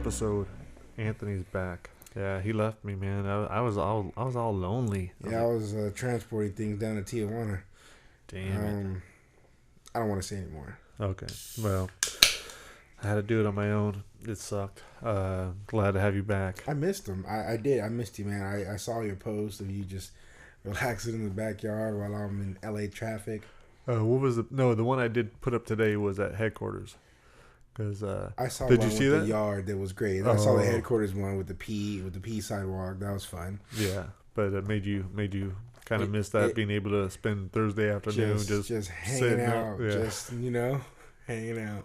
episode. Anthony's back. Yeah, he left me, man. I was all lonely. Yeah, I was transporting things down to Tijuana. Damn it. I don't want to say anymore. Okay. Well, I had to do it on my own. It sucked. Glad to have you back. I missed him. I did. I missed you, man. I saw your post of you just relaxing in the backyard while I'm in LA traffic. What was the? No, the one I did put up today was at headquarters. Cause I saw did one you see with that? the yard that was great. I saw the headquarters one with the P sidewalk. That was fun. Yeah, but it made you kind of miss that, being able to spend Thursday afternoon just hanging out, just hanging out.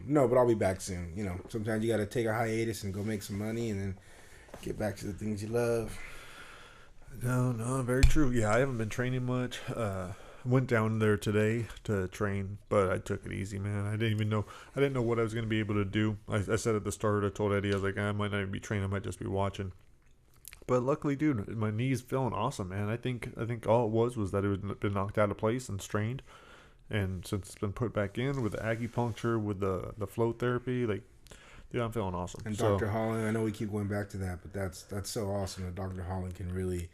No, but I'll be back soon. You know, sometimes you got to take a hiatus and go make some money and then get back to the things you love. No, very true. Yeah, I haven't been training much. Went down there today to train, but I took it easy, man. I didn't know what I was going to be able to do. I said at the start, I told Eddie, I was like, I might not even be training, I might just be watching. But luckily, dude, my knee's feeling awesome, man. I think all it was that it had been knocked out of place and strained, and since it's been put back in with the acupuncture, with the float therapy, like, dude, I'm feeling awesome. And Dr. Holland, I know we keep going back to that, but that's so awesome that Dr. Holland can really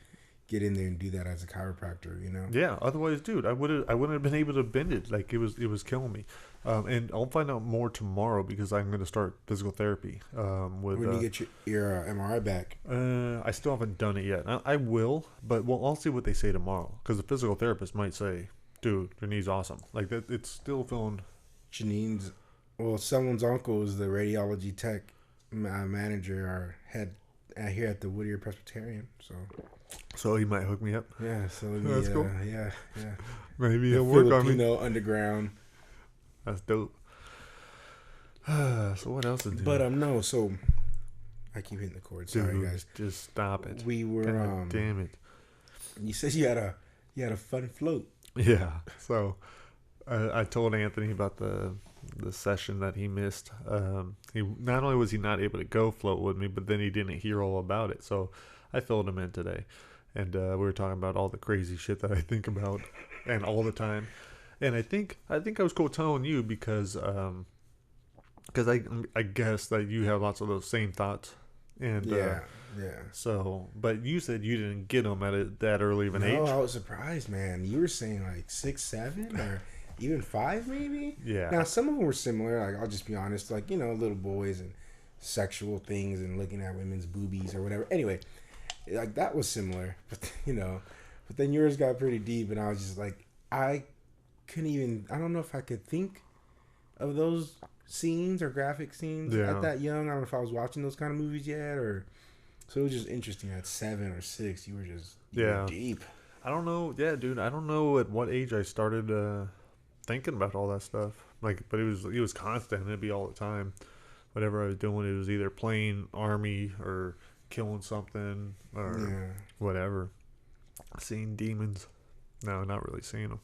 get in there and do that as a chiropractor, you know? Yeah, otherwise, dude, I wouldn't have been able to bend it. Like, it was killing me. And I'll find out more tomorrow because I'm going to start physical therapy. When you get your MRI back? I still haven't done it yet. I will, but I'll see what they say tomorrow. Because the physical therapist might say, dude, your knee's awesome. Like, that, it's still feeling... someone's uncle is the radiology tech manager or head here at the Whittier Presbyterian, So he might hook me up. Yeah, so that's cool. Yeah. Maybe he'll work on me. Filipino underground. That's dope. So what else is But no. So I keep hitting the cord. Sorry, dude, guys. just stop it. We were. God damn it. You said you had a fun float. Yeah. So I told Anthony about the session that he missed. He not only was he not able to go float with me, but then he didn't hear all about it. So I filled him in today, and we were talking about all the crazy shit that I think about, and all the time. And I think I was cool telling you because I guess that you have lots of those same thoughts. And yeah. So, but you said you didn't get them at that early of an age. No, I was surprised, man. You were saying like 6, 7, or even 5, maybe. Yeah. Now some of them were similar. Like, I'll just be honest, like, you know, little boys and sexual things and looking at women's boobies or whatever. Anyway, like, that was similar, but then yours got pretty deep, and I was just like, I don't know if I could think of those scenes or graphic scenes at that young. I don't know if I was watching those kind of movies yet, or so it was just interesting. At 7 or 6, you were deep. I don't know. Yeah, dude, I don't know at what age I started thinking about all that stuff. Like, but it was constant. It'd be all the time. Whatever I was doing, it was either playing army or killing something or whatever. Seeing demons. No, not really seeing them.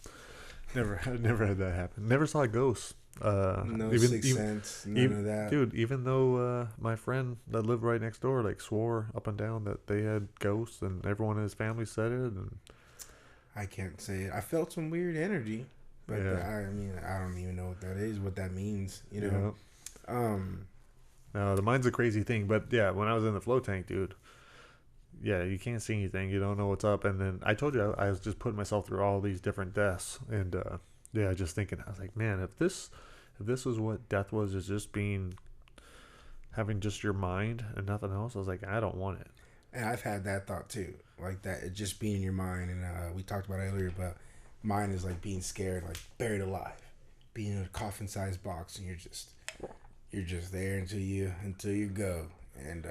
Never had that happen. Never saw ghosts. No Sixth Sense, none of that. Dude, even though my friend that lived right next door like swore up and down that they had ghosts, and everyone in his family said it, and I can't say it. I felt some weird energy, but I don't even know what that is, what that means, you know. Yeah. No, the mind's a crazy thing, but yeah, when I was in the float tank, dude, yeah, you can't see anything, you don't know what's up, and then I told you I was just putting myself through all these different deaths, and just thinking, I was like, man, if this was what death was, is just having just your mind and nothing else, I was like, I don't want it. And I've had that thought too, like that, it just being in your mind, and we talked about it earlier, but mine is like being scared, like buried alive, being in a coffin-sized box, and you're just there until you go, and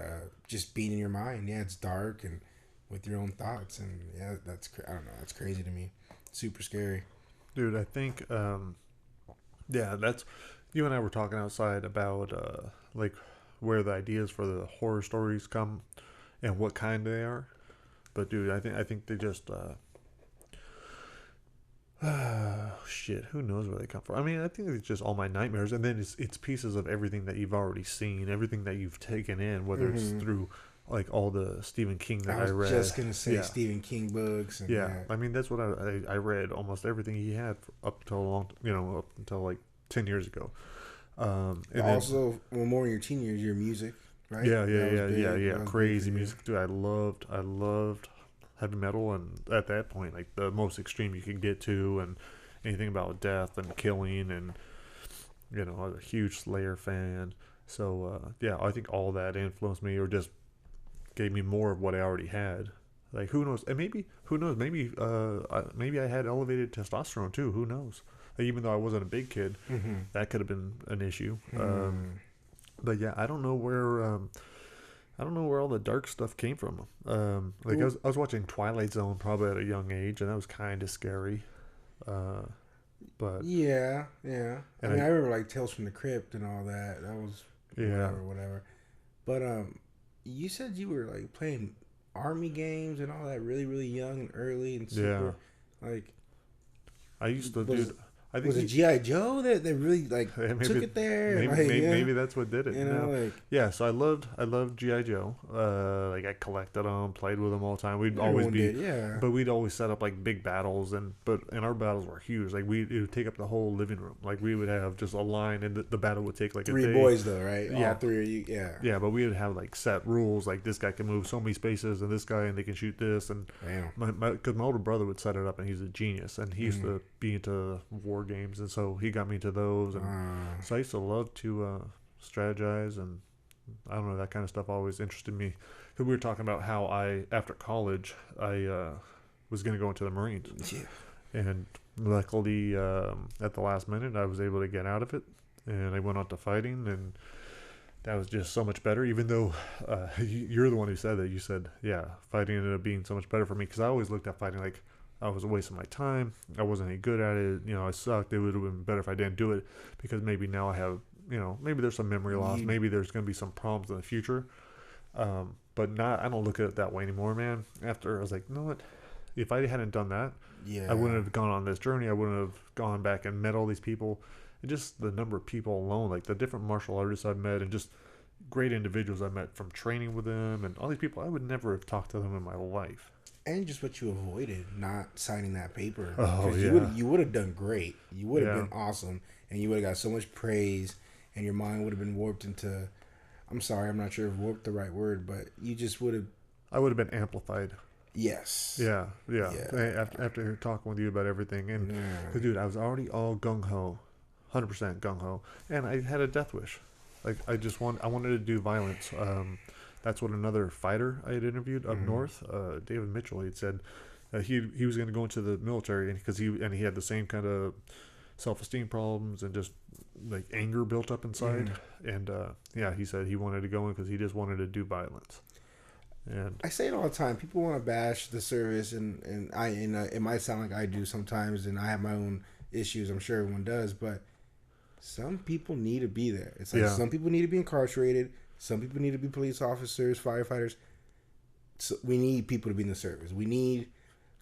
just being in your mind. Yeah, it's dark and with your own thoughts, and yeah, I don't know, that's crazy to me. Super scary, dude. I think that's, you and I were talking outside about like where the ideas for the horror stories come and what kind they are. But dude, I think they just shit, who knows where they come from. I mean, I think it's just all my nightmares, and then it's pieces of everything that you've already seen, everything that you've taken in, whether it's through like all the Stephen King that I read. I was just gonna say Stephen King books. And I mean, that's what I read almost everything he had up until like 10 years ago. And also, more in your teen years, your music. right? Yeah, yeah, That was yeah, big. yeah, yeah. That was big for Crazy you. music, dude. I loved heavy metal, and at that point, like the most extreme you can get to, and anything about death and killing, and I was a huge Slayer fan. So yeah, I think all that influenced me, or just gave me more of what I already had. Like who knows? And maybe who knows? Maybe I had elevated testosterone too. Who knows? Like, even though I wasn't a big kid, Mm-hmm. that could have been an issue. Hmm. But yeah, I don't know where all the dark stuff came from. Like Well, I was watching Twilight Zone probably at a young age, and that was kind of scary. Uh, but yeah, yeah. I and mean, I I remember like Tales from the Crypt and all that. That was yeah whatever, whatever. But you said you were like playing army games and all that really, really young and early and yeah super. Like, I used to was do. I think was it GI Joe that really like took maybe it there and maybe like maybe yeah, maybe that's what did it. No, like yeah. So I loved GI Joe. Like I collected them, played with them all the time. We'd always everyone be, did, yeah. but we'd always set up like big battles, and our battles were huge. Like it would take up the whole living room. Like we would have just a line, and the battle would take like a Three day. boys though, right? All Yeah, three of you, yeah. yeah, but we would have like set rules. Like this guy can move so many spaces, and this guy, and they can shoot this. And Damn. because my older brother would set it up, and he's a genius, and he used to be into war games, and so he got me into those. And so I used to love to strategize, and I don't know, that kind of stuff always interested me. Because we were talking about how after college, I was going to go into the Marines, Yeah. and luckily at the last minute, I was able to get out of it, and I went on to fighting, and that was just so much better. Even though you're the one who said that, you said, yeah, fighting ended up being so much better for me, because I always looked at fighting like I was a waste of my time. I wasn't any good at it. I sucked. It would have been better if I didn't do it, because maybe now I have, maybe there's some memory loss. You, Maybe there's going to be some problems in the future. But I don't look at it that way anymore, man. After I was like, you know what? If I hadn't done that, yeah. I wouldn't have gone on this journey. I wouldn't have gone back and met all these people. And just the number of people alone, like the different martial artists I've met, and just great individuals I met from training with them, and all these people, I would never have talked to them in my life. And just what you avoided, not signing that paper. Oh, Because yeah. you would have done great. You would have Yeah. been awesome, and you would have got so much praise, and your mind would have been warped into. I'm sorry, I'm not sure if warped the right word, but you just would have. I would have been amplified. Yes. Yeah, yeah. Yeah. After talking with you about everything, and Yeah. 'cause, dude, I was already all gung ho, 100% gung ho, and I had a death wish. Like I wanted to do violence. That's what another fighter I had interviewed up north, David Mitchell, he had said he was going to go into the military, and because he had the same kind of self-esteem problems and just like anger built up inside, and yeah, he said he wanted to go in because he just wanted to do violence. And I say it all the time. People want to bash the service, and it might sound like I do sometimes, and I have my own issues. I'm sure everyone does, but some people need to be there. It's like some people need to be incarcerated. Some people need to be police officers, firefighters. So we need people to be in the service. We need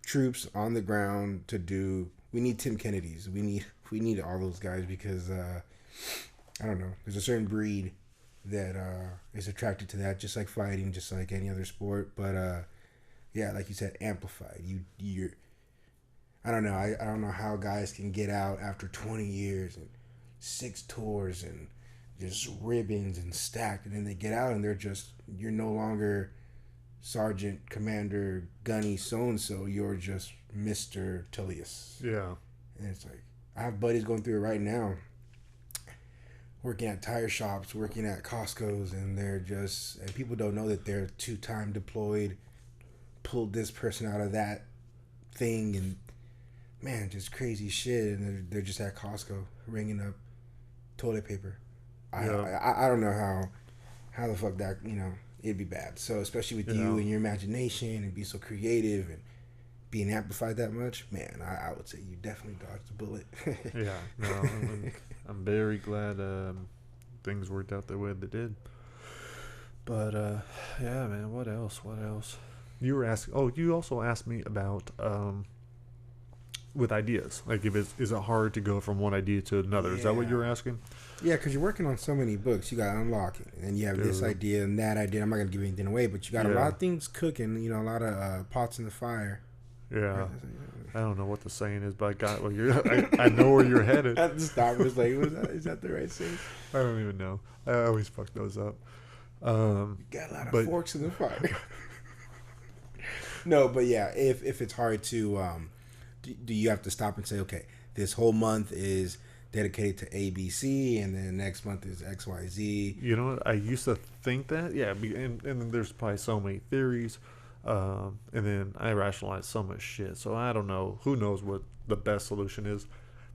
troops on the ground to do. We need Tim Kennedys. We need all those guys, because I don't know. There's a certain breed that is attracted to that, just like fighting, just like any other sport. But yeah, like you said, amplified. You're. I don't know. I don't know how guys can get out after 20 years and 6 tours and just ribbons and stacked, and then they get out and you're no longer Sergeant Commander Gunny so and so. You're just Mr. Tullius. yeah, And it's like, I have buddies going through it right now, working at tire shops, working at Costco's, and and people don't know that they're 2-time deployed, pulled this person out of that thing, and man, just crazy shit. And they're just at Costco ringing up toilet paper. I don't know how the fuck that, it'd be bad. So especially with you and your imagination and be so creative and being amplified that much, man, I would say you definitely dodged the bullet. yeah. No, I'm very glad things worked out the way they did. But yeah, man. What else? You were asking. Oh, you also asked me about with ideas. Like, is it hard to go from one idea to another? Is that what you were asking? Yeah, because you're working on so many books. You got Unlocking, and you have this idea and that idea. I'm not gonna give anything away, but you got a lot of things cooking. A lot of pots in the fire. Yeah. I don't know what the saying is, but I got what you're. I know where you're headed. At the start, was like, is that the right saying? I don't even know. I always fuck those up. Um, Got a lot of but forks in the fire. No, but yeah, if it's hard to, do you have to stop and say, okay, this whole month is dedicated to ABC, and then next month is XYZ? you know what? I used to think that, yeah, and then there's probably so many theories, and then I rationalize so much shit. So I don't know. Who knows what the best solution is?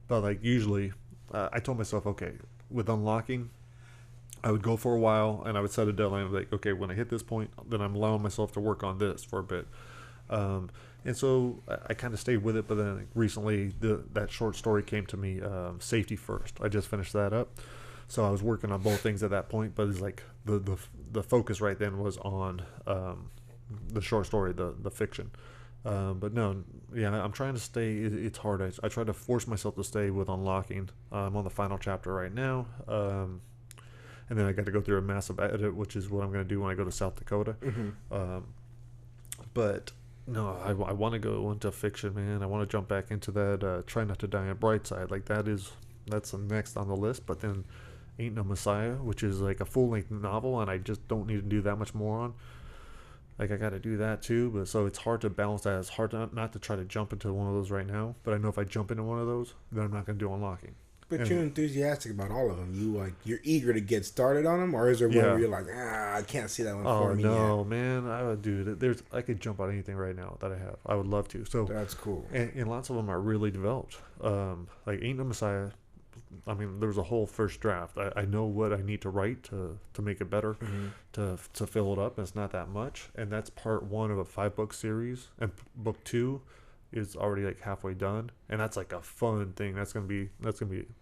But like usually, I told myself, okay, with unlocking, I would go for a while and I would set a deadline of like, okay, when I hit this point, then I'm allowing myself to work on this for a bit. Um, and so I kind of stayed with it, but then recently that short story came to me, Safety First. I just finished that up. So I was working on both things at that point, but it's like the focus right then was on the short story, the fiction. But no, yeah, I'm trying to stay. It's hard. I try to force myself to stay with unlocking. I'm on the final chapter right now. And then I got to go through a massive edit, which is what I'm going to do when I go to South Dakota. Mm-hmm. But no, I want to go into fiction, man. I want to jump back into that. Try Not to Die on Brightside. Like that's the next on the list. But then Ain't No Messiah, which is like a full length novel, and I just don't need to do that much more on. Like I got to do that too, but so it's hard to balance that. It's hard not to try to jump into one of those right now. But I know if I jump into one of those, then I'm not going to do unlocking. But And you're enthusiastic about all of them. You're eager to get started on them, or is there one Yeah. where you're like, I can't see that one Oh for me no, man! I would do it. I could jump on anything right now that I have. I would love to. So, yet? That's cool. and lots of them are really developed. Like Ain't No Messiah. I mean, there was a whole first draft. I know what I need to write to make it better, Mm-hmm. to fill it up. And it's not that much, and that's part one of a 5-book series. And book two is already like halfway done, and that's like a fun thing. That's gonna be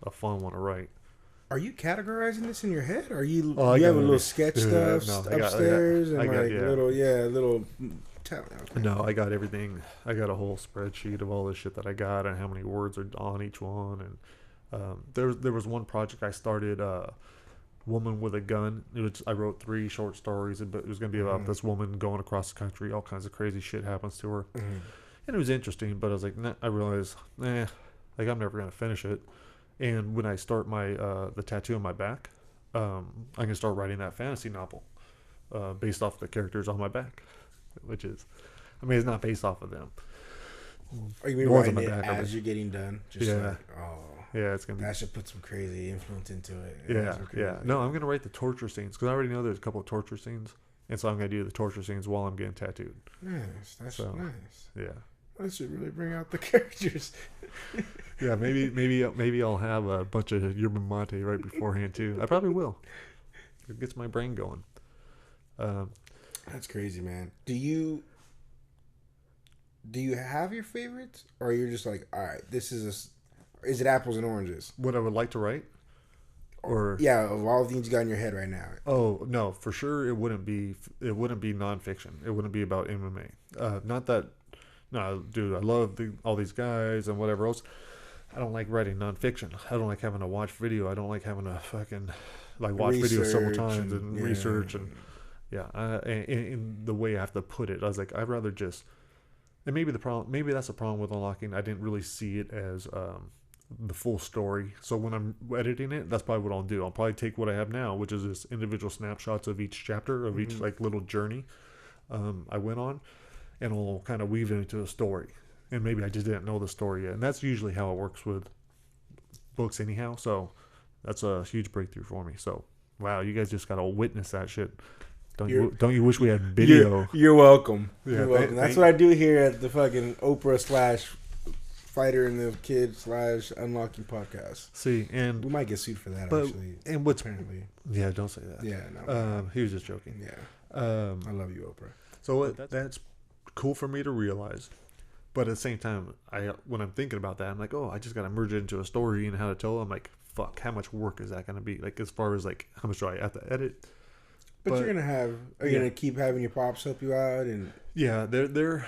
a fun one to write. Are you categorizing this in your head? Or you Oh, I you have got a it. little sketch Yeah, stuff no, upstairs I and got- like yeah. little. Okay. No, I got everything. I got a whole spreadsheet of all the shit that I got and how many words are on each one. And there was one project I started, Woman with a Gun. I wrote 3 short stories, but it was going to be about this woman going across the country. All kinds of crazy shit happens to her, Mm-hmm. and it was interesting. But I was like, nah, I realized, like I'm never going to finish it. And when I start my the tattoo on my back, I'm going to start writing that fantasy novel, based off the characters on my back, which is, I mean, it's not based off of them. Are you The ones writing on it my back, I as mean. you're getting done? Just Yeah. like, Yeah, it's gonna be. that should put some crazy influence into it. Yeah, That's so yeah. crazy. No, I'm gonna write the torture scenes because I already know there's a couple of torture scenes, and so I'm gonna do the torture scenes while I'm getting tattooed. Nice. That's So, nice. Yeah, That should really bring out the characters. yeah. Maybe I'll have a bunch of yerba mate right beforehand too. I probably will. It gets my brain going. That's crazy, man. Do you have your favorites, or you're just like, all right, is it apples and oranges? What I would like to write, or Yeah, of all the things you got in your head right now. oh no, for sure it wouldn't be nonfiction. It wouldn't be about MMA. Not that. No, dude, I love all these guys and whatever else. I don't like writing nonfiction. I don't like having to watch video. I don't like having to fucking like watch video several Research times and yeah. research and yeah. In the way I have to put it, I was like, I'd rather just. And maybe that's the problem with unlocking. I didn't really see it as the full story. So when I'm editing it, that's probably what I'll do. I'll probably take what I have now, which is this individual snapshots of each chapter of each like little journey I went on, and I'll kind of weave it into a story. And maybe I just didn't know the story yet. And that's usually how it works with books anyhow. So that's a huge breakthrough for me. So wow, you guys just got to witness that shit. Don't you wish we had video? You're welcome. Yeah, You're welcome. That's what I do here at the fucking Oprah / Fighter and the Kid / Unlocking podcast. See, and We might get sued for that, but actually. and what's Apparently. yeah, don't say that. Yeah, no. He was just joking. Yeah. Um, I love you, Oprah. so that's cool for me to realize, but at the same time, when I'm thinking about that, I'm like, oh, I just got to merge it into a story and how to tell. I'm like, fuck, how much work is that going to be? Like as far as like how much do I have to edit? But you're gonna have. Are you gonna keep having your pops help you out and? Yeah, they're.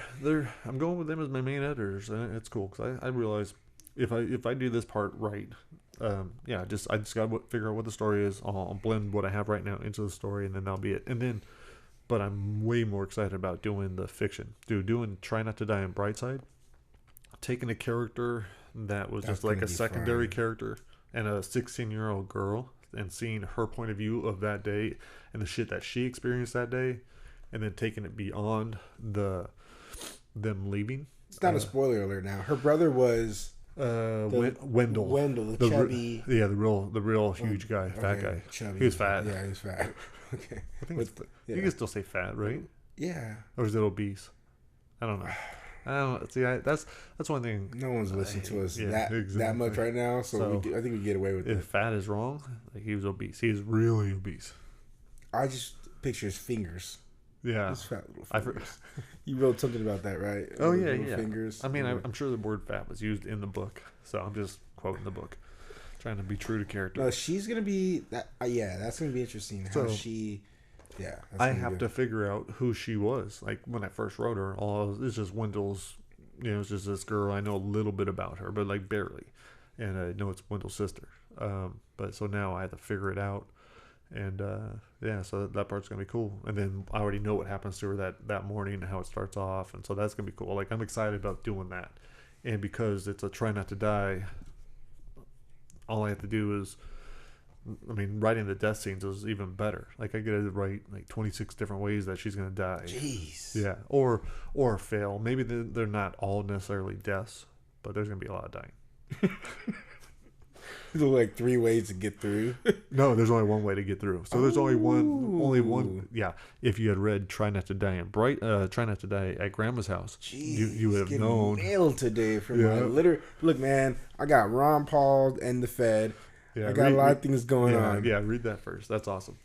I'm going with them as my main editors, and it's cool because I realize if I do this part right, I just got to figure out what the story is. I'll blend what I have right now into the story, and then that'll be it. And then, but I'm way more excited about doing the fiction. Doing Try Not to Die on Brightside, taking a character that was That's just like gonna a be secondary fun. character and a 16-year-old girl. and seeing her point of view of that day and the shit that she experienced that day, and then taking it beyond them leaving. It's not a spoiler alert now. Her brother was Wendell. Wendell, the chubby. The real huge guy, fat guy. Chubby. He was fat. Yeah, he was fat. Okay. I think you can still say fat, right? Yeah. Or is it obese? I don't know. I don't know. See, that's one thing. No one's listening to us that much right now, so I think we get away with it. If fat is wrong, like he was obese. He was really obese. I just picture his fingers. Yeah. His fat little fingers. You wrote something about that, right? Oh, yeah. Fingers. I mean, I'm sure the word fat was used in the book, so I'm just quoting the book, trying to be true to character. No, she's going to be... that. Yeah, that's going to be interesting. How she... Yeah. I have to figure out who she was. Like, when I first wrote her, it's just Wendell's... it's just this girl. I know a little bit about her, but, like, barely. And I know it's Wendell's sister. But so now I have to figure it out. And so that part's gonna be cool. And then I already know what happens to her that morning and how it starts off, and so that's gonna be cool. Like, I'm excited about doing that. And because it's a try not to die, all I have to do is, writing the death scenes is even better. Like, I get to write like 26 different ways that she's gonna die. Jeez. Yeah, or fail. Maybe they're not all necessarily deaths, but there's gonna be a lot of dying. There's like 3 ways to get through. No, there's only one way to get through. So there's only one. Yeah, if you had read "Try Not to Die" "Try Not to Die" at Grandma's house, Jeez, you would have known. Nailed today from my literary. Look, man, I got Ron Paul and the Fed. Yeah, I got a lot of things going on. Yeah, read that first. That's awesome.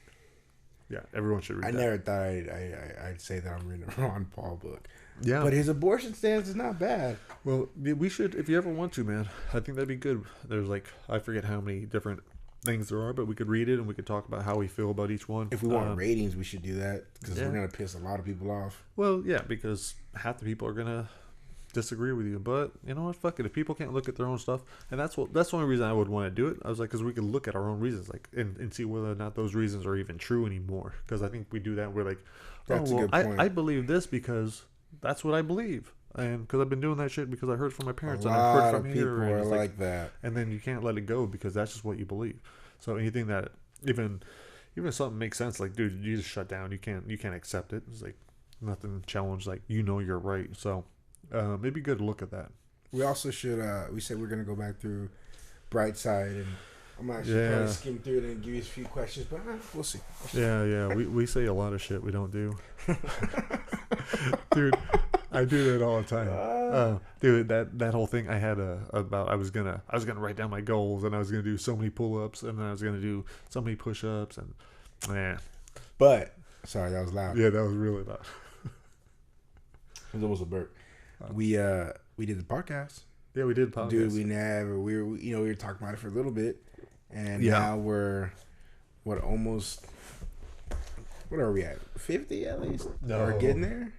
Yeah, everyone should read that. I never thought I'd say that I'm reading a Ron Paul book. Yeah. But his abortion stance is not bad. Well, we should, if you ever want to, man. I think that'd be good. There's I forget how many different things there are, but we could read it and we could talk about how we feel about each one. If we want ratings, we should do that because we're going to piss a lot of people off. Well, yeah, because half the people are going to disagree with you. But you know what? Fuck it. If people can't look at their own stuff, and that's the only reason I would want to do it. I was like, because we could look at our own reasons, and see whether or not those reasons are even true anymore. Because I think we do that. We're like, that's a good point. I believe this because that's what I believe, and because I've been doing that shit because I heard from my parents and I heard from people here. Are like that, and then you can't let it go because that's just what you believe. So anything that even if something makes sense, like, dude, you just shut down. You can't accept it. It's like nothing challenged. Like, you're right. So it'd be good to look at that. We also should. We said we're gonna go back through Brightside, and I'm actually probably skim through it and give you a few questions, but we'll see. Yeah. We say a lot of shit we don't do. Dude, I do that all the time. Dude, that whole thing I had about I was gonna write down my goals, and I was gonna do so many pull-ups, and then I was gonna do so many push-ups, and But sorry, that was loud. Yeah, that was really loud. It was almost a burp. We did the podcast. Yeah, we did podcast. Dude, we were talking about it for a little bit, and now we're almost. What are we at? 50 at least? No. Or getting there?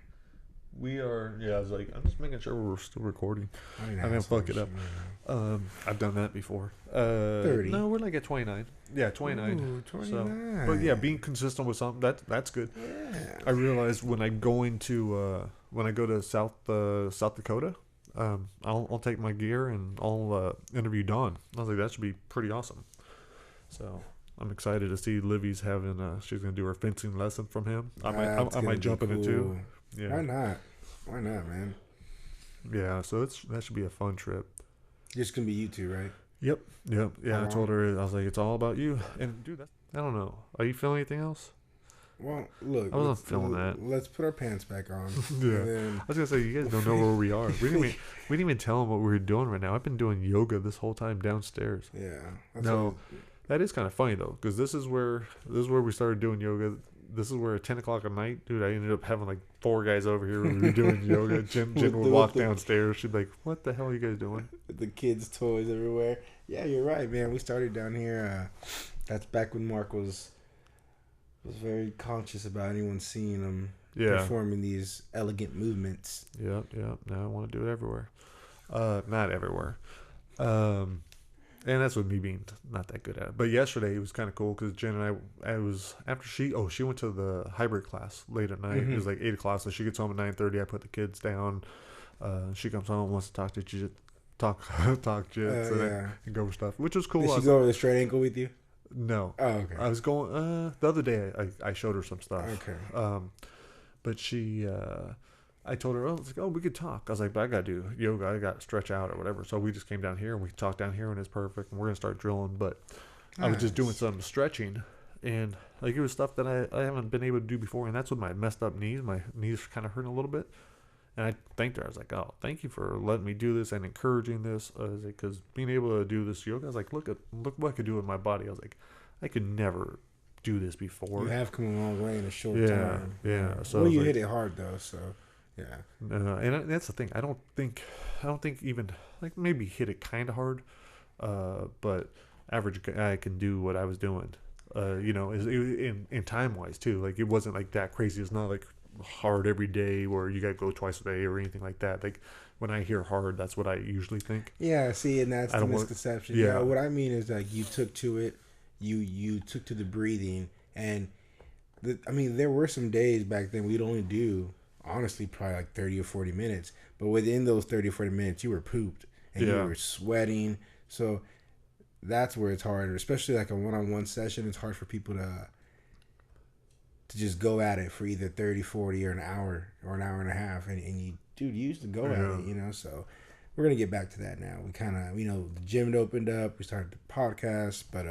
We are, I was like, I'm just making sure we're still recording. I'm going to fuck it up. I've done that before. 30. No, we're like at 29. Yeah, 29. Ooh, 29. So, but yeah, being consistent with something, that's good. Yeah. I realized when I go to South Dakota, I'll take my gear and I'll interview Dawn. I was like, that should be pretty awesome. So I'm excited to see Livy's having. She's gonna do her fencing lesson from him. I might jump in it too. Yeah. Why not, man? Yeah. So that should be a fun trip. Just gonna be you two, right? Yep. Yeah. I told her, I was like, it's all about you. And dude, I don't know. Are you feeling anything else? Well, look. I wasn't feeling that. Let's put our pants back on. Yeah. I was gonna say, you guys don't know where we are. We didn't even tell them what we were doing right now. I've been doing yoga this whole time downstairs. Yeah. That is kind of funny though, because this is where we started doing yoga. This is where at 10 o'clock at night, dude, I ended up having like 4 guys over here when we were doing yoga. Jen would walk downstairs. She'd be like, "What the hell are you guys doing?" The kids' toys everywhere. Yeah, you're right, man. We started down here. That's back when Mark was very conscious about anyone seeing him performing these elegant movements. Yep. Now I want to do it everywhere. Not everywhere. And that's with me being not that good at it. But yesterday it was kind of cool because Jen and I was after she went to the hybrid class late at night. Mm-hmm. It was like 8 o'clock, so she gets home at 9:30. I put the kids down. She comes home and wants to talk jits and go over stuff, which was cool. Did she go over the straight ankle with you? No, Oh, okay. I was going the other day. I showed her some stuff. Okay. But I told her, oh, we could talk. I was like, but I gotta do yoga. I got to stretch out or whatever. So we just came down here and we talked down here and it's perfect. And we're gonna start drilling. But I was just doing Nice. some stretching, and like it was stuff that I haven't been able to do before. And that's with my messed up knees. My knees are kind of hurting a little bit. And I thanked her. I was like, oh, thank you for letting me do this and encouraging this. Because being able to do this yoga, I was like, look what I could do with my body. I was like, I could never do this You before. have come a long way in a short Yeah, time. yeah. So I Well, was you like, hit it hard though, so yeah. that's the thing. I don't think even like maybe hit it kind of hard, but average guy can do what I was doing. In time wise too. Like it wasn't like that crazy. It's not like hard every day where you got to go twice a day or anything like that. Like when I hear hard, that's what I usually think. Yeah, see, and that's I the don't want. misconception. Yeah, Yeah, what I mean is like you took to it, you took to the breathing, and I mean there were some days back then we'd only do honestly probably like 30 or 40 minutes, but within those 30 or 40 minutes you were pooped and you yeah, were sweating. So that's where it's harder, especially like a one-on-one session. It's hard for people to just go at it for either 30, 40, or an hour and a half, and you, dude, you used to go at yeah. it, so we're gonna get back to that now. We kind of, the gym had opened up, we started the podcast, but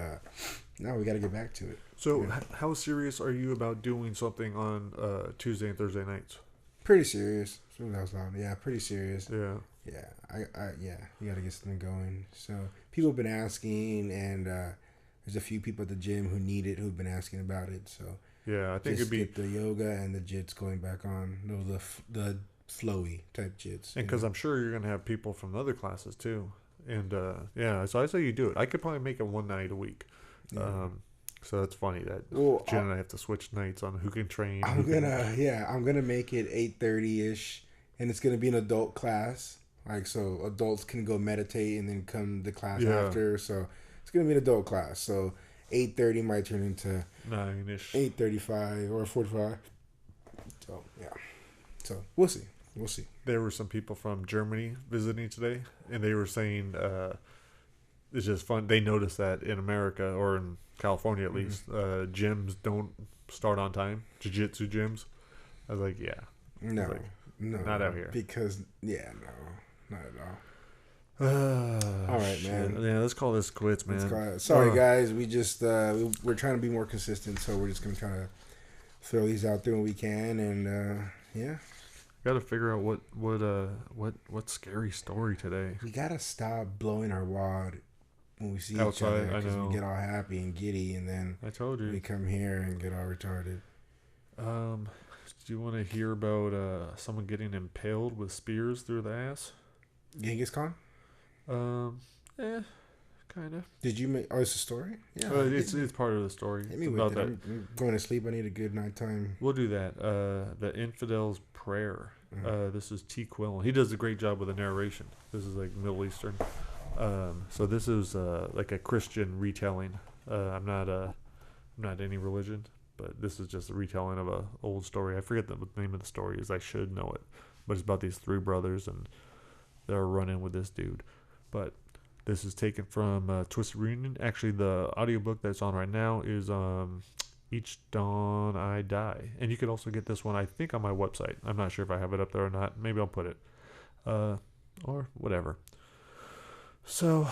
now we got to get back to it. So how serious are you about doing something on Tuesday and Thursday nights? Pretty serious. That was loud. Yeah, pretty serious. Yeah. Yeah, yeah, we got to get something going. So people have been asking, and there's a few people at the gym who need it who've been asking about it. So Yeah, I think just it'd be, get the yoga and the jits going back on. No, the flowy type jits. and because I'm sure you're gonna have people from the other classes too, and yeah, so I say you do it. I could probably make it one night a week. Yeah. So it's funny that Well, Jen and I have to switch nights on who can train. I'm gonna make it 8:30 ish, and it's gonna be an adult class. Like so, adults can go meditate and then come to class Yeah. after. So it's gonna be an adult class. So 8:30 might turn into 9-ish. 8:35 or 45. So yeah. So we'll see. We'll see. There were some people from Germany visiting today, and they were saying it's just fun. They noticed that in America or in California at least, gyms don't start on time. Jiu-jitsu gyms. I was like, yeah. No, like, no, not out here. Because no, not at all. All right, shit. man. Yeah, let's call this quits, man. Sorry, guys. We just we're trying to be more consistent, so we're just gonna try to throw these out there when we can, and yeah. Got to figure out what scary story today. We gotta stop blowing our wad when we see Outside, each other I because know. we get all happy and giddy, and then I told you. we come here and get all retarded. Do you want to hear about someone getting impaled with spears through the ass? Genghis Khan? Kind of. Did you make? Oh, it's a story. Yeah, It's part of the story. hit me It's with about it. that. I'm going to sleep. I need a good nighttime. We'll do that. The Infidels Prayer. Mm. This is T. Quillen. He does a great job with the narration. This is like Middle Eastern. So this is like a Christian retelling. I'm not any religion, but this is just a retelling of a old story. I forget what the name of the story is. I should know it, but it's about these three brothers and they're running with this dude. But this is taken from Twisted Reunion. Actually, the audiobook that's on right now is Each Dawn I Die. And you can also get this one, I think, on my website. I'm not sure if I have it up there or not. Maybe I'll put it. Or whatever. So,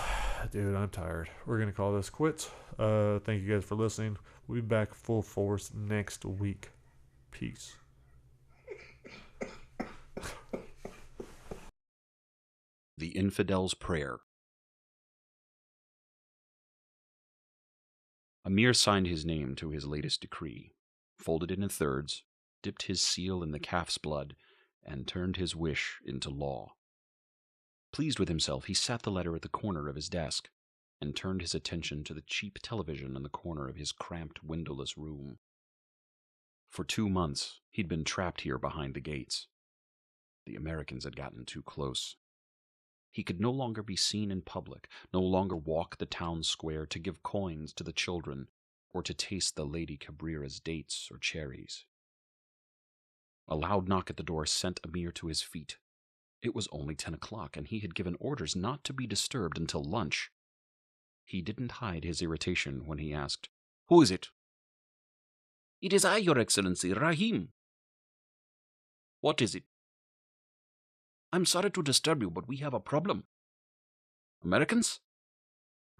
dude, I'm tired. We're going to call this quits. Thank you guys for listening. We'll be back full force next week. Peace. The Infidels Prayer. Amir signed his name to his latest decree, folded it in thirds, dipped his seal in the calf's blood, and turned his wish into law. Pleased with himself, he sat the letter at the corner of his desk and turned his attention to the cheap television in the corner of his cramped, windowless room. For 2 months, he'd been trapped here behind the gates. The Americans had gotten too close. He could no longer be seen in public, no longer walk the town square to give coins to the children or to taste the Lady Cabrera's dates or cherries. A loud knock at the door sent Amir to his feet. It was only 10 o'clock, and he had given orders not to be disturbed until lunch. He didn't hide his irritation when he asked, "Who is it?" "It is I, Your Excellency, Rahim." "What is it?" "I'm sorry to disturb you, but we have a problem." "Americans?"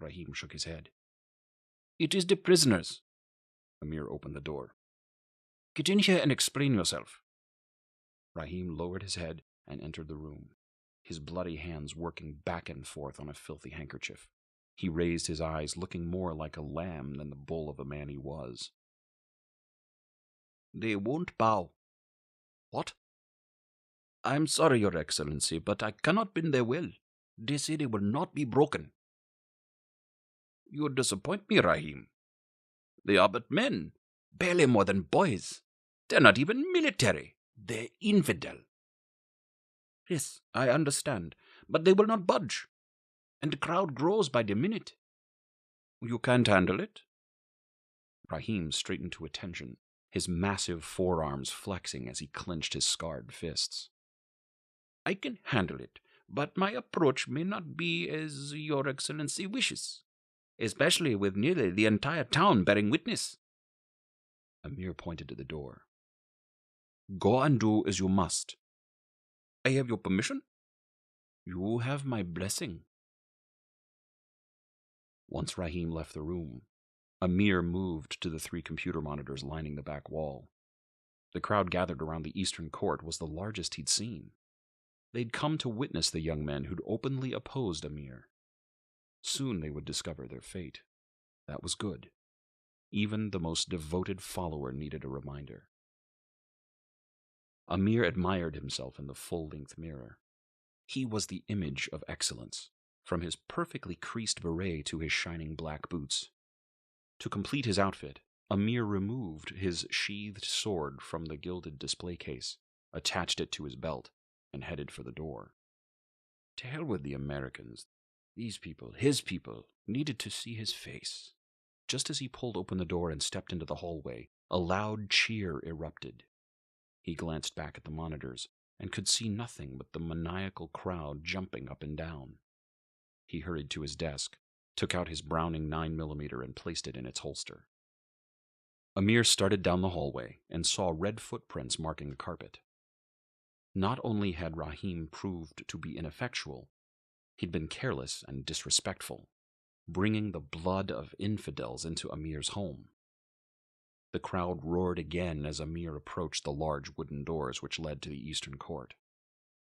Rahim shook his head. "It is the prisoners." Amir opened the door. "Get in here and explain yourself." Rahim lowered his head and entered the room, his bloody hands working back and forth on a filthy handkerchief. He raised his eyes, looking more like a lamb than the bull of the man he was. "They won't bow." "What?" "I'm sorry, Your Excellency, but I cannot bend their will. They say they will not be broken." "You disappoint me, Rahim. They are but men, barely more than boys. They're not even military. They're infidel." "Yes, I understand, but they will not budge. And the crowd grows by the minute." "You can't handle it?" Rahim straightened to attention, his massive forearms flexing as he clenched his scarred fists. "I can handle it, but my approach may not be as Your Excellency wishes, especially with nearly the entire town bearing witness." Amir pointed to the door. "Go and do as you must." "I have your permission?" "You have my blessing." Once Rahim left the room, Amir moved to the 3 computer monitors lining the back wall. The crowd gathered around the eastern court was the largest he'd seen. They'd come to witness the young men who'd openly opposed Amir. Soon they would discover their fate. That was good. Even the most devoted follower needed a reminder. Amir admired himself in the full-length mirror. He was the image of excellence, from his perfectly creased beret to his shining black boots. To complete his outfit, Amir removed his sheathed sword from the gilded display case, attached it to his belt, and headed for the door. To hell with the Americans. These people, his people, needed to see his face. Just as he pulled open the door and stepped into the hallway, a loud cheer erupted. He glanced back at the monitors and could see nothing but the maniacal crowd jumping up and down. He hurried to his desk, took out his Browning 9mm and placed it in its holster. Amir started down the hallway and saw red footprints marking the carpet. Not only had Rahim proved to be ineffectual, he'd been careless and disrespectful, bringing the blood of infidels into Amir's home. The crowd roared again as Amir approached the large wooden doors which led to the eastern court.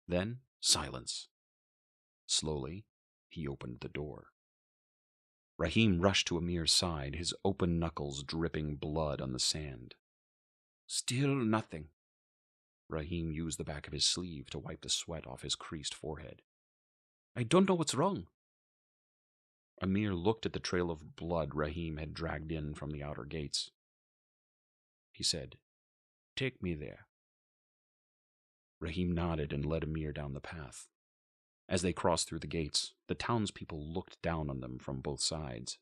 Then, silence. Slowly, he opened the door. Rahim rushed to Amir's side, his open knuckles dripping blood on the sand. "Still nothing." Rahim used the back of his sleeve to wipe the sweat off his creased forehead. "I don't know what's wrong." Amir looked at the trail of blood Rahim had dragged in from the outer gates. He said, "Take me there." Rahim nodded and led Amir down the path. As they crossed through the gates, the townspeople looked down on them from both sides.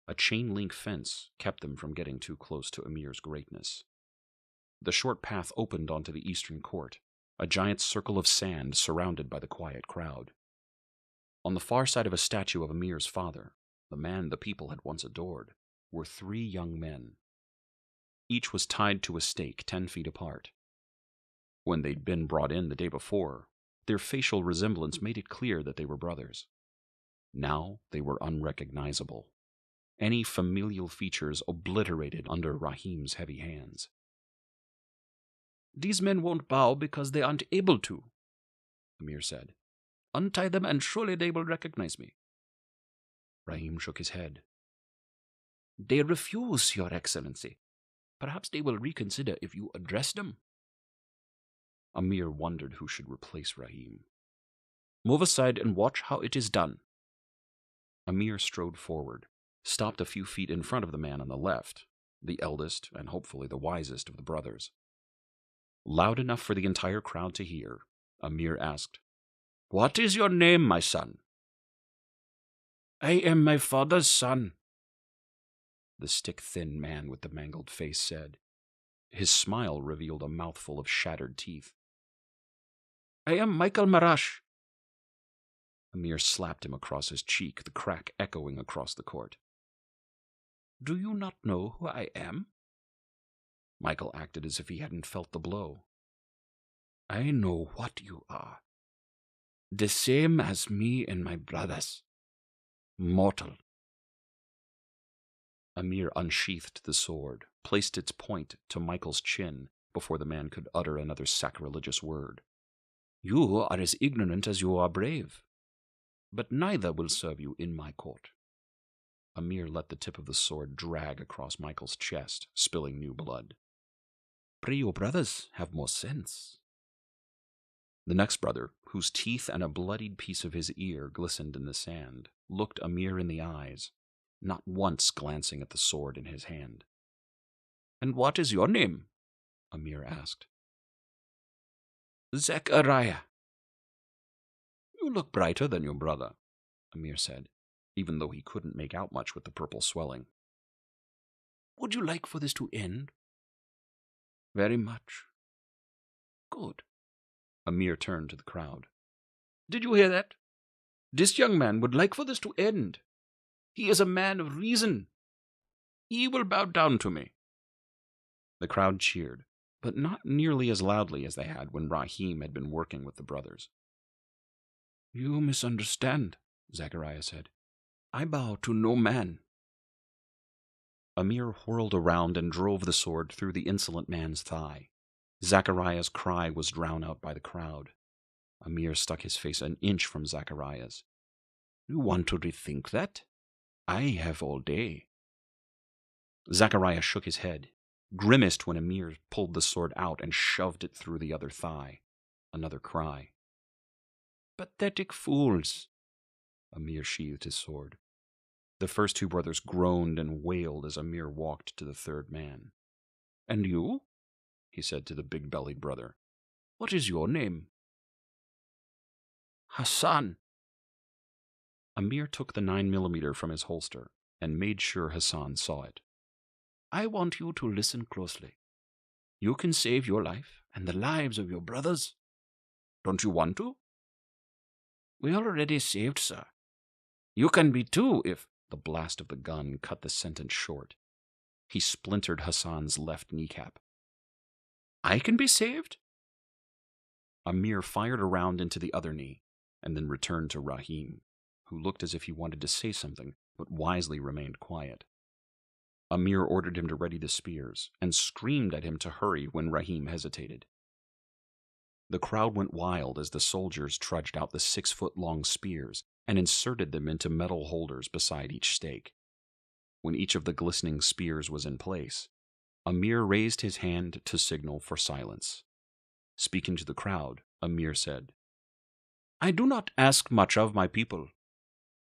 A chain-link fence kept them from getting too close to Amir's greatness. The short path opened onto the eastern court, a giant circle of sand surrounded by the quiet crowd. On the far side of a statue of Amir's father, the man the people had once adored, were 3 young men. Each was tied to a stake 10 feet apart. When they'd been brought in the day before, their facial resemblance made it clear that they were brothers. Now they were unrecognizable, any familial features obliterated under Rahim's heavy hands. "These men won't bow because they aren't able to," Amir said. "Untie them and surely they will recognize me." Rahim shook his head. "They refuse, Your Excellency. Perhaps they will reconsider if you address them." Amir wondered who should replace Rahim. "Move aside and watch how it is done." Amir strode forward, stopped a few feet in front of the man on the left, the eldest and hopefully the wisest of the brothers. Loud enough for the entire crowd to hear, Amir asked, "What is your name, my son?" "I am my father's son," the stick-thin man with the mangled face said. His smile revealed a mouthful of shattered teeth. "I am Michael Marash." Amir slapped him across his cheek, the crack echoing across the court. "Do you not know who I am?" Michael acted as if he hadn't felt the blow. "I know what you are. The same as me and my brothers. Mortal." Amir unsheathed the sword, placed its point to Michael's chin before the man could utter another sacrilegious word. "You are as ignorant as you are brave, but neither will serve you in my court." Amir let the tip of the sword drag across Michael's chest, spilling new blood. "Pray your brothers have more sense." The next brother, whose teeth and a bloodied piece of his ear glistened in the sand, looked Amir in the eyes, not once glancing at the sword in his hand. "And what is your name?" Amir asked. "Zechariah." "You look brighter than your brother," Amir said, even though he couldn't make out much with the purple swelling. "Would you like for this to end?" "Very much." "Good." Amir turned to the crowd. "Did you hear that? This young man would like for this to end. He is a man of reason. He will bow down to me." The crowd cheered, but not nearly as loudly as they had when Rahim had been working with the brothers. "You misunderstand," Zechariah said. "I bow to no man." Amir whirled around and drove the sword through the insolent man's thigh. Zechariah's cry was drowned out by the crowd. Amir stuck his face an inch from Zechariah's. "You want to rethink that? I have all day." Zechariah shook his head, grimaced when Amir pulled the sword out and shoved it through the other thigh. Another cry. "Pathetic fools." Amir sheathed his sword. The first two brothers groaned and wailed as Amir walked to the third man. "And you?" he said to the big-bellied brother. "What is your name?" "Hassan." Amir took the 9mm from his holster and made sure Hassan saw it. "I want you to listen closely. You can save your life and the lives of your brothers. Don't you want to?" "We already saved, sir. You can be too if—" The blast of the gun cut the sentence short. He splintered Hassan's left kneecap. "I can be saved?" Amir fired around into the other knee and then returned to Rahim, who looked as if he wanted to say something but wisely remained quiet. Amir ordered him to ready the spears and screamed at him to hurry when Rahim hesitated. The crowd went wild as the soldiers trudged out the 6-foot-long spears and inserted them into metal holders beside each stake. When each of the glistening spears was in place, Amir raised his hand to signal for silence. Speaking to the crowd, Amir said, "I do not ask much of my people,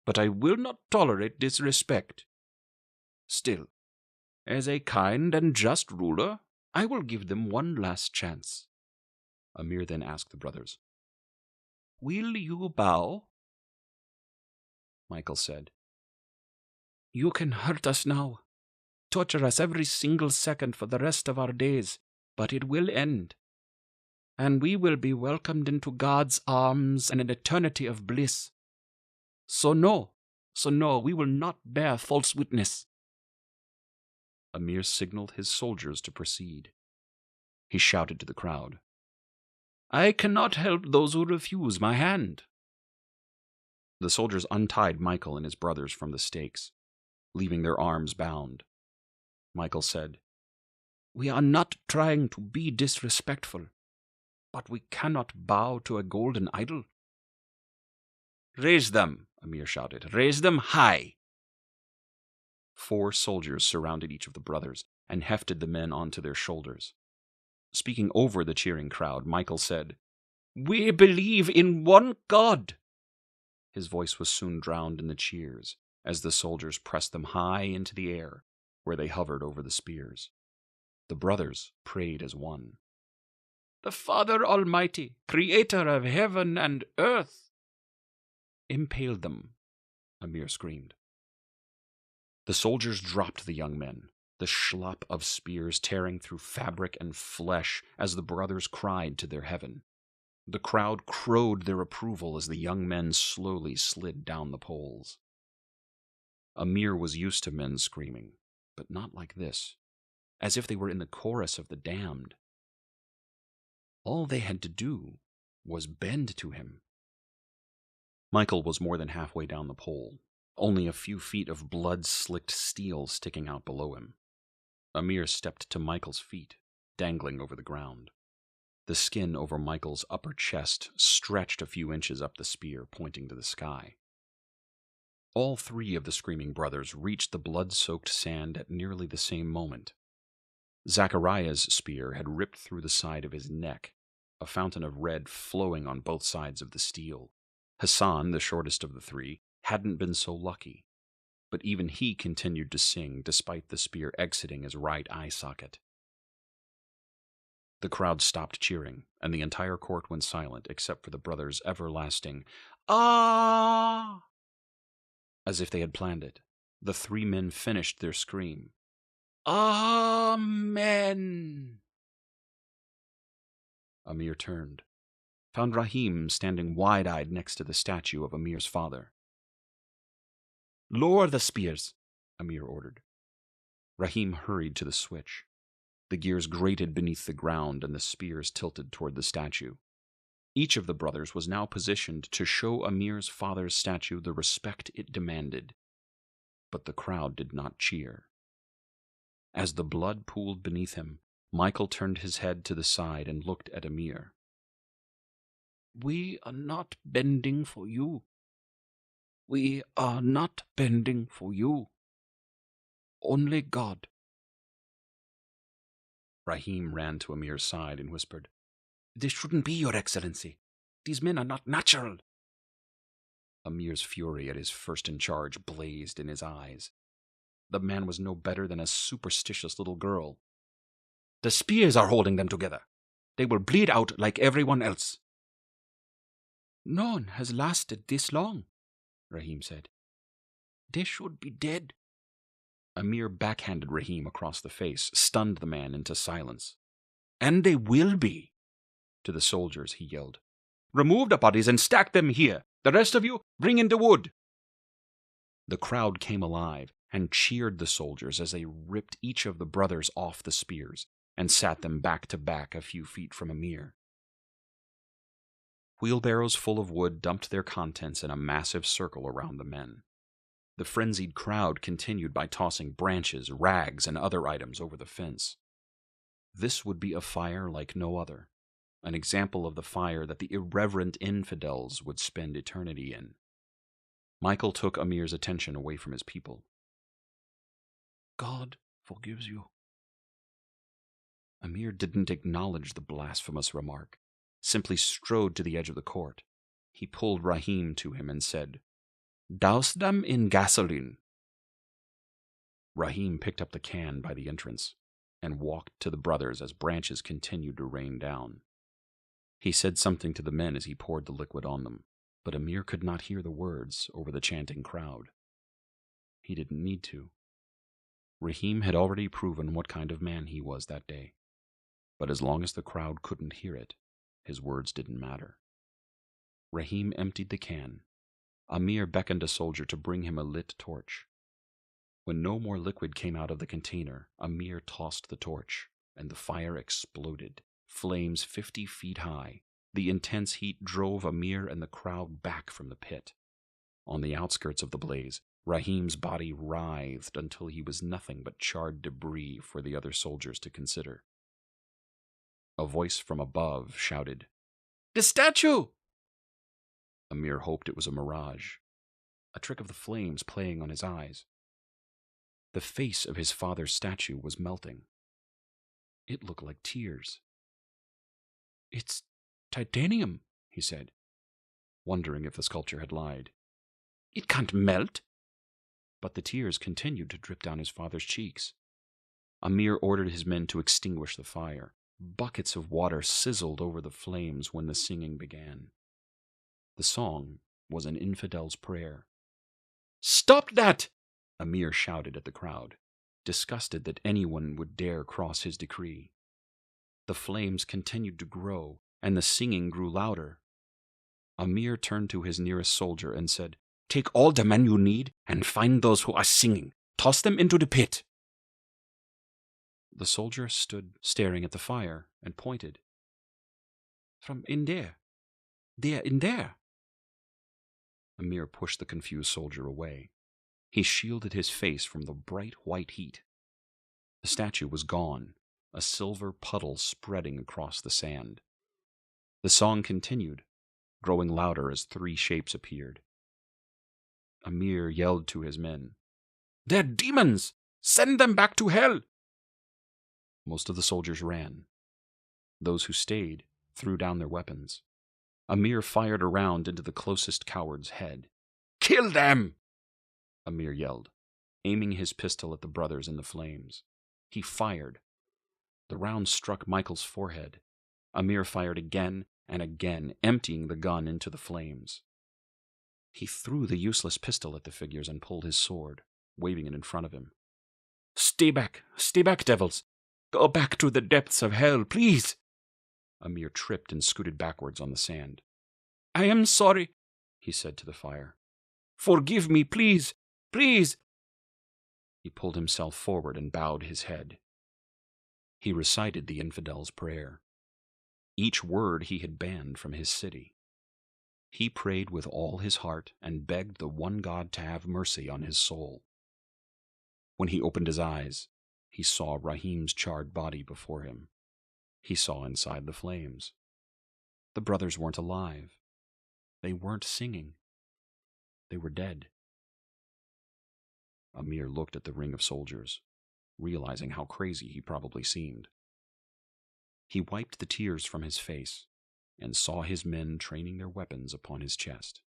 but I will not tolerate disrespect. Still, as a kind and just ruler, I will give them one last chance." Amir then asked the brothers, "Will you bow?" Michael said, "You can hurt us now, torture us every single second for the rest of our days, but it will end. And we will be welcomed into God's arms and an eternity of bliss. So no, we will not bear false witness." Amir signaled his soldiers to proceed. He shouted to the crowd, "I cannot help those who refuse my hand." The soldiers untied Michael and his brothers from the stakes, leaving their arms bound. Michael said, "We are not trying to be disrespectful, but we cannot bow to a golden idol." "Raise them," Amir shouted. "Raise them high." 4 soldiers surrounded each of the brothers and hefted the men onto their shoulders. Speaking over the cheering crowd, Michael said, "We believe in one God." His voice was soon drowned in the cheers as the soldiers pressed them high into the air, where they hovered over the spears. The brothers prayed as one. "The Father Almighty, creator of heaven and earth." "Impale them," Amir screamed. The soldiers dropped the young men, the schlop of spears tearing through fabric and flesh as the brothers cried to their heaven. The crowd crowed their approval as the young men slowly slid down the poles. Amir was used to men screaming, but not like this, as if they were in the chorus of the damned. All they had to do was bend to him. Michael was more than halfway down the pole, only a few feet of blood-slicked steel sticking out below him. Amir stepped to Michael's feet, dangling over the ground. The skin over Michael's upper chest stretched a few inches up the spear, pointing to the sky. All three of the screaming brothers reached the blood-soaked sand at nearly the same moment. Zachariah's spear had ripped through the side of his neck, a fountain of red flowing on both sides of the steel. Hassan, the shortest of the three, hadn't been so lucky, but even he continued to sing despite the spear exiting his right eye socket. The crowd stopped cheering, and the entire court went silent except for the brothers' everlasting "Ah!" As if they had planned it, the three men finished their scream. "Amen!" Amir turned, found Rahim standing wide-eyed next to the statue of Amir's father. "Lower the spears," Amir ordered. Rahim hurried to the switch. The gears grated beneath the ground and the spears tilted toward the statue. Each of the brothers was now positioned to show Amir's father's statue the respect it demanded. But the crowd did not cheer. As the blood pooled beneath him, Michael turned his head to the side and looked at Amir. "We are not bending for you. We are not bending for you. Only God." Rahim ran to Amir's side and whispered, "This shouldn't be, Your Excellency. These men are not natural." Amir's fury at his first-in-charge blazed in his eyes. The man was no better than a superstitious little girl. "The spears are holding them together. They will bleed out like everyone else." "None has lasted this long," Rahim said. "They should be dead." Amir backhanded Rahim across the face, stunned the man into silence. "And they will be." To the soldiers, he yelled, "Remove the bodies and stack them here. The rest of you, bring in the wood." The crowd came alive and cheered the soldiers as they ripped each of the brothers off the spears and sat them back to back a few feet from Amir. Wheelbarrows full of wood dumped their contents in a massive circle around the men. The frenzied crowd continued by tossing branches, rags, and other items over the fence. This would be a fire like no other, an example of the fire that the irreverent infidels would spend eternity in. Michael took Amir's attention away from his people. "God forgives you." Amir didn't acknowledge the blasphemous remark, simply strode to the edge of the court. He pulled Rahim to him and said, "Douse them in gasoline." Rahim picked up the can by the entrance and walked to the brothers as branches continued to rain down. He said something to the men as he poured the liquid on them, but Amir could not hear the words over the chanting crowd. He didn't need to. Rahim had already proven what kind of man he was that day, but as long as the crowd couldn't hear it, his words didn't matter. Rahim emptied the can. Amir beckoned a soldier to bring him a lit torch. When no more liquid came out of the container, Amir tossed the torch, and the fire exploded, flames 50 feet high. The intense heat drove Amir and the crowd back from the pit. On the outskirts of the blaze, Rahim's body writhed until he was nothing but charred debris for the other soldiers to consider. A voice from above shouted, "The statue!" Amir hoped it was a mirage, a trick of the flames playing on his eyes. The face of his father's statue was melting. It looked like tears. "It's titanium," he said, wondering if the sculpture had lied. "It can't melt." But the tears continued to drip down his father's cheeks. Amir ordered his men to extinguish the fire. Buckets of water sizzled over the flames when the singing began. The song was an Infidels Prayer. "Stop that!" Amir shouted at the crowd, disgusted that anyone would dare cross his decree. The flames continued to grow, and the singing grew louder. Amir turned to his nearest soldier and said, "Take all the men you need and find those who are singing. Toss them into the pit." The soldier stood staring at the fire and pointed. "From in there. There, in there." Amir pushed the confused soldier away. He shielded his face from the bright white heat. The statue was gone, a silver puddle spreading across the sand. The song continued, growing louder as 3 shapes appeared. Amir yelled to his men, "They're demons! Send them back to hell!" Most of the soldiers ran. Those who stayed threw down their weapons. Amir fired a round into the closest coward's head. "Kill them!" Amir yelled, aiming his pistol at the brothers in the flames. He fired. The round struck Michael's forehead. Amir fired again and again, emptying the gun into the flames. He threw the useless pistol at the figures and pulled his sword, waving it in front of him. Stay back, devils! Go back to the depths of hell, please!" Amir tripped and scooted backwards on the sand. "I am sorry," he said to the fire. "Forgive me, please, please!" He pulled himself forward and bowed his head. He recited the Infidels Prayer. Each word he had banned from his city. He prayed with all his heart and begged the one God to have mercy on his soul. When he opened his eyes, he saw Rahim's charred body before him. He saw inside the flames. The brothers weren't alive. They weren't singing. They were dead. Amir looked at the ring of soldiers, realizing how crazy he probably seemed. He wiped the tears from his face and saw his men training their weapons upon his chest.